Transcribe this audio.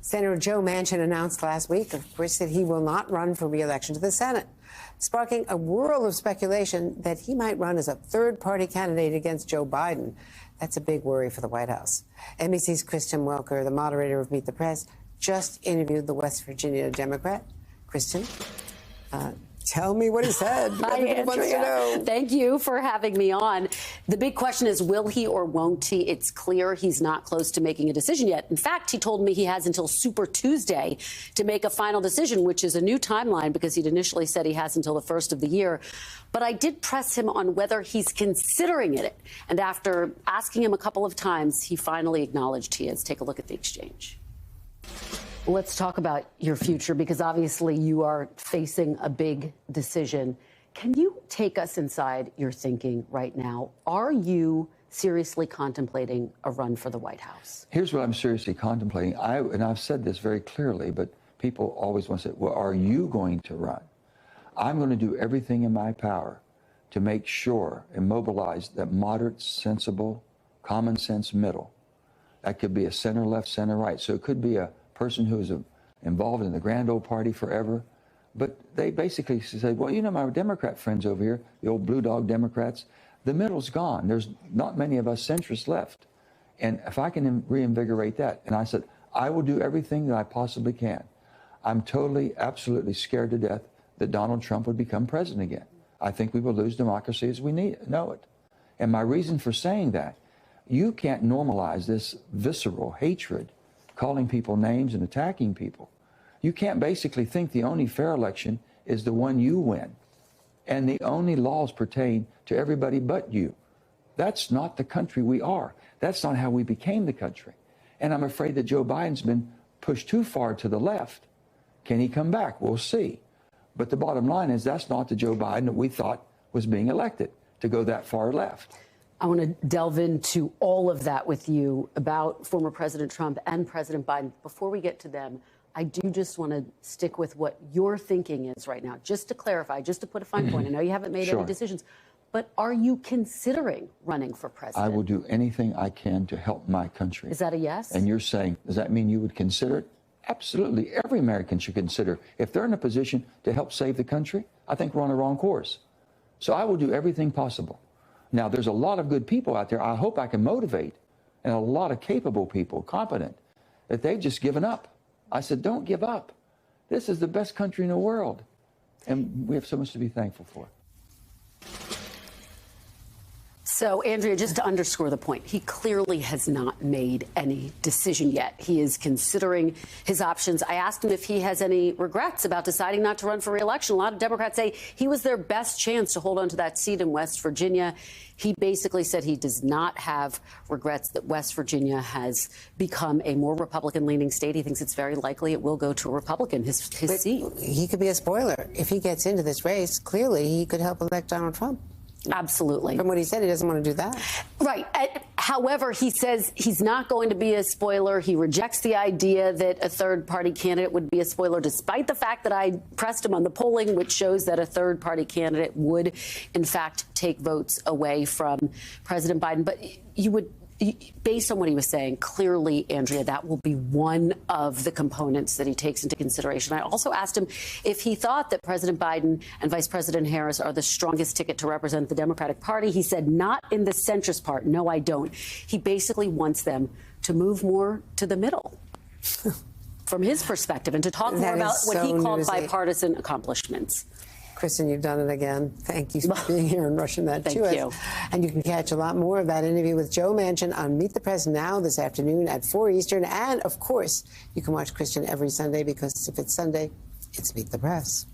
Senator Joe Manchin announced last week, of course, that he will not run for re-election to the Senate, sparking a whirl of speculation that he might run as a third-party candidate against Joe Biden. That's a big worry for the White House. NBC's Kristen Welker, the moderator of Meet the Press, just interviewed the West Virginia Democrat. Kristen, tell me what he said. Hi, Andrea. Thank you for having me on. The big question is, will he or won't he? It's clear he's not close to making a decision yet. In fact, he told me he has until Super Tuesday to make a final decision, which is a new timeline because he'd initially said he has until the first of the year. But I did press him on whether he's considering it. And after asking him a couple of times, he finally acknowledged he is. Take a look at the exchange. Let's talk about your future, because obviously you are facing a big decision. Can you take us inside your thinking right now? Are you seriously contemplating a run for the White House? Here's what I'm seriously contemplating. I've said this very clearly, but people always want to say, well, are you going to run? I'm going to do everything in my power to make sure and mobilize that moderate, sensible, common sense middle. That could be a center left, center right. So it could be a person who is involved in the grand old party forever, but they basically say, well, you know, my Democrat friends over here, the old blue dog Democrats, the middle's gone. There's not many of us centrists left. And if I can reinvigorate that, and I said, I will do everything that I possibly can. I'm totally, absolutely scared to death that Donald Trump would become president again. I think we will lose democracy as we know it. And my reason for saying that, you can't normalize this visceral hatred, calling people names and attacking people. You can't basically think the only fair election is the one you win, and the only laws pertain to everybody but you. That's not the country we are. That's not how we became the country. And I'm afraid that Joe Biden's been pushed too far to the left. Can he come back? We'll see. But the bottom line is that's not the Joe Biden that we thought was being elected, to go that far left. I want to delve into all of that with you about former President Trump and President Biden. Before we get to them, I do just want to stick with what your thinking is right now. Just to clarify, just to put a fine point, I know you haven't made any decisions, but are you considering running for president? I will do anything I can to help my country. Is that a yes? And you're saying, does that mean you would consider it? Absolutely. Every American should consider. If they're in a position to help save the country, I think we're on the wrong course. So I will do everything possible. Now, there's a lot of good people out there I hope I can motivate, and a lot of capable people, competent, that they've just given up. I said, don't give up. This is the best country in the world, and we have so much to be thankful for. So, Andrea, just to underscore the point, he clearly has not made any decision yet. He is considering his options. I asked him if he has any regrets about deciding not to run for re-election. A lot of Democrats say he was their best chance to hold on to that seat in West Virginia. He basically said he does not have regrets, that West Virginia has become a more Republican-leaning state. He thinks it's very likely it will go to a Republican, his seat. He could be a spoiler. If he gets into this race, clearly he could help elect Donald Trump. Absolutely. From what he said, he doesn't want to do that. Right. However, he says he's not going to be a spoiler. He rejects the idea that a third-party candidate would be a spoiler, despite the fact that I pressed him on the polling, which shows that a third-party candidate would, in fact, take votes away from President Biden. But you would, based on what he was saying, clearly, Andrea, that will be one of the components that he takes into consideration. I also asked him if he thought that President Biden and Vice President Harris are the strongest ticket to represent the Democratic Party. He said, not in the centrist part. No, I don't. He basically wants them to move more to the middle from his perspective, and to talk more about what he called bipartisan accomplishments. Kristen, you've done it again. Thank you for being here and rushing that to us. Thank you. And you can catch a lot more of that interview with Joe Manchin on Meet the Press now this afternoon at 4 Eastern. And, of course, you can watch Kristen every Sunday, because if it's Sunday, it's Meet the Press.